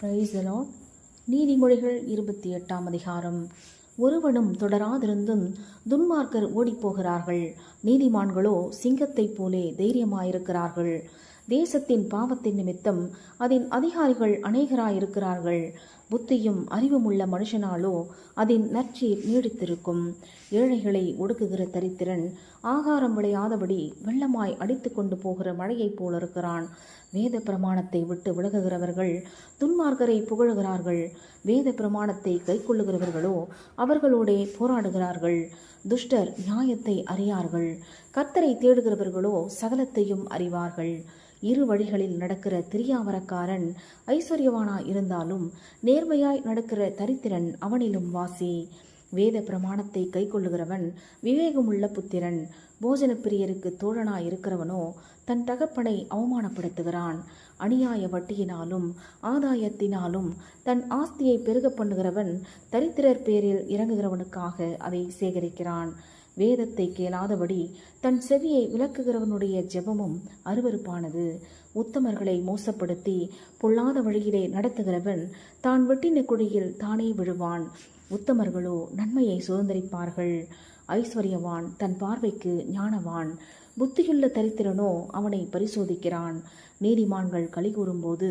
Praise the Lord. நீதிமொழிகள் 28ஆம் அதிகாரம். ஒருவனும் தொடராதிருந்தும் துன்மார்க்கர் ஓடிப்போகிறார்கள், நீதிமான்களோ சிங்கத்தைப் போலே தைரியமாயிருக்கிறார்கள். தேசத்தின் பாவத்தின் நிமித்தம் அதன் அதிகாரிகள் அநேகராயிருக்கிறார்கள். புத்தியும் அறிவுமுள்ள மனுஷனாலோ அதன் நற்சீர் நீடித்திருக்கும். ஏழைகளை ஒடுக்குகிற தரித்திரன் ஆகாரம் விளையாதபடி வெள்ளமாய் அடித்து கொண்டு போகிற மழையைப் போலிருக்கிறான். வேத பிரமாணத்தை விட்டு விலகுகிறவர்கள் துன்மார்க்கரை புகழுகிறார்கள். வேத பிரமாணத்தை கைக்கொள்ளுகிறவர்களோ அவர்களோடே போராடுகிறார்கள். துஷ்டர் நியாயத்தை அறியார்கள், கர்த்தரை தேடுகிறவர்களோ சகலத்தையும் அறிவார்கள். இரு வழிகளில் நடக்கிற திரியாவரக்காரன் ஐஸ்வர்யவானாய் இருந்தாலும் நேர்மையாய் நடக்கிற தரித்திரன் அவனிலும் வாசி. வேத பிரமாணத்தை கைக்கொள்ளுகிறவன் விவேகமுள்ள புத்திரன். போஜன பிரியருக்கு தோழனாய் இருக்கிறவனோ தன் தகப்பனை அவமானப்படுத்துகிறான். அநியாய வட்டியினாலும் ஆதாயத்தினாலும் தன் ஆஸ்தியை பெருக பண்ணுகிறவன் தரித்திரர் பேரில் இறங்குகிறவனுக்காக அதை சேகரிக்கிறான். வேதத்தை கேளாதபடி தன் செவியை விலக்குகிறவனுடைய ஜெபமும் அருவருப்பானது. உத்தமர்களை மோசப்படுத்தி பொல்லாத வழியிலே நடத்துகிறவன் தான் வெட்டின குழியில் தானே விழுவான். உத்தமர்களோ நன்மையை சுதந்திரிப்பார்கள். ஐஸ்வர்யவான் தன் பார்வைக்கு ஞானவான், புத்தியுள்ள தரித்திரனோ அவனை பரிசோதிக்கிறான். நீதிமான்கள் களிகூறும்போது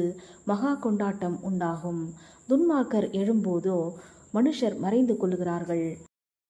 மகா கொண்டாட்டம் உண்டாகும். துன்மார்க்கர் எழும்போதோ மனுஷர் மறைந்து கொள்ளுகிறார்கள்.